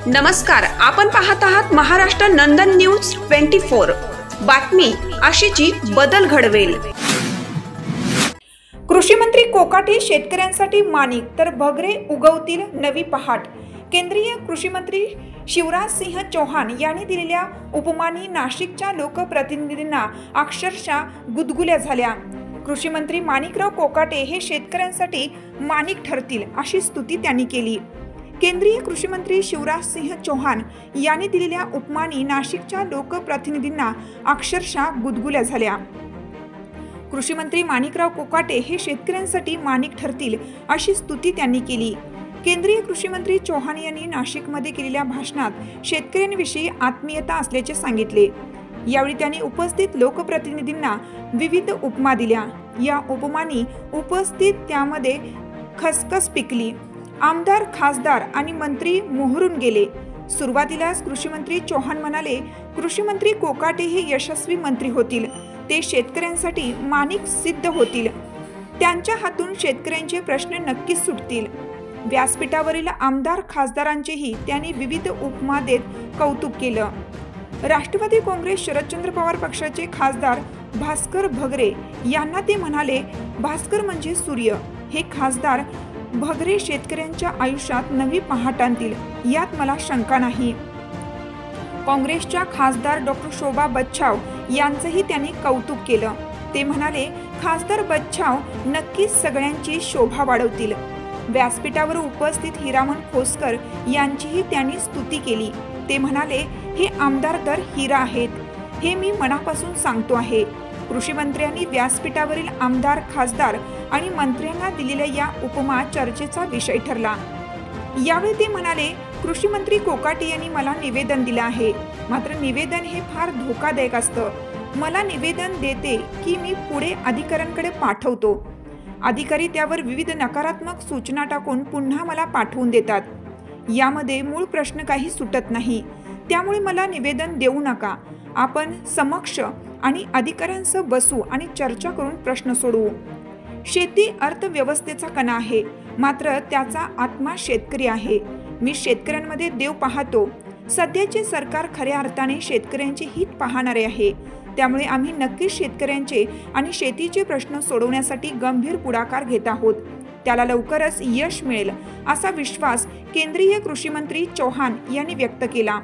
नमस्कार, आपण पाहत आहात महाराष्ट्र नंदन न्यूज 24। बातमी आशीची बदल घडवेल। कृषी मंत्री कोकाटे शेतकऱ्यांसाठी माणिक तर भगरे उगवतील नवी पहाट। केंद्रीय कृषी मंत्री शिवराज सिंह चौहान यांनी दिलेल्या उपमानी नाशिकच्या लोकप्रतिनिधींना अक्षरशः गुदगुल्या झाल्या। कृषी मंत्री माणिकराव कोकाटे हे शेतकऱ्यांसाठी माणिक ठरतील अशी स्तुती त्यांनी केली। केंद्रीय कृषी मंत्री शिवराज सिंह चौहान यांनी दिलेल्या उपमानी नाशिकच्या लोकप्रतिनिधींना अक्षरशः गुदगुल्या झाल्या। कृषी मंत्री माणिकराव कोकाटे हे शेतकऱ्यांसाठी माणिक ठरतील अशी स्तुती त्यांनी केली। केंद्रीय कृषी मंत्री चौहान यांनी नाशिकमध्ये केलेल्या भाषणात शेतकऱ्यांविषयी आत्मीयता असल्याचे सांगितले। यावेळी त्यांनी उपस्थित लोकप्रतिनिधींना विविध उपमा दिल्या। या उपमानी उपस्थित त्यामध्ये खसखस पिकली, आमदार खासदार आणि मंत्री मोहरून गेले। सुरुवातीलाच कृषी मंत्री चौहान म्हणाले, कृषी मंत्री कोकाटे हे यशस्वी मंत्री होतील, ते शेतकऱ्यांसाठी माणिक सिद्ध होतील, त्यांच्या हातून शेतकऱ्यांचे प्रश्न नक्कीच सुटतील। व्यासपीठावरील आमदार खासदारांचेही त्यांनी विविध उपमा देत कौतुक केलं। राष्ट्रवादी काँग्रेस शरदचंद्र पवार पक्षाचे खासदार भास्कर भगरे यांना ते म्हणाले, भास्कर म्हणजे सूर्य। हे खासदार भगरे शेतकऱ्यांच्या आयुष्यात नवी पहाट आणतील, यात मला शंका नाही। काँग्रेसच्या खासदार डॉक्टर शोभा बच्छाव यांचेही त्यांनी कौतुक केलं। ते म्हणाले, खासदार बच्छाव नक्कीच सगळ्यांची शोभा वाढवतील। व्यासपीठावर उपस्थित हिरामन खोसकर यांचीही त्यांनी स्तुती केली। ते म्हणाले, हे आमदार तर हिरा आहेत, हे मी मनापासून सांगतो आहे। कृषी मंत्र्यांनी व्यासपीठावरील आमदार खासदार आणि मंत्र्यांना दिलेल्या या उपमा चर्चेचा विषय ठरला। यावेळी ते म्हणाले, कृषी मंत्री कोकाटे यांनी मला निवेदन दिलं आहे, मात्र निवेदन हे फार धोकादायक असतं। मला निवेदन देते की मी पुढे अधिकाऱ्यांकडे पाठवतो, अधिकारी त्यावर विविध नकारात्मक सूचना टाकून पुन्हा मला पाठवून देतात। यामध्ये मूळ प्रश्न काही सुटत नाही, त्यामुळे मला निवेदन देऊ नका। आपण समक्ष आणि अधिकाऱ्यांसह बसू आणि चर्चा करून प्रश्न सोडवू। शेती अर्थव्यवस्थेचा कणा आहे, मात्र त्याचा आत्मा शेतकरी आहे। मी शेतकऱ्यांमध्ये देव पाहतो। सध्याचे सरकार खऱ्या अर्थाने शेतकऱ्यांचे हित पाहणारे आहे, त्यामुळे आम्ही नक्कीच शेतकऱ्यांचे आणि शेतीचे प्रश्न सोडवण्यासाठी गंभीर पुढाकार घेत आहोत। त्याला लवकरच यश मिळेल असा विश्वास केंद्रीय कृषी मंत्री चौहान यांनी व्यक्त केला।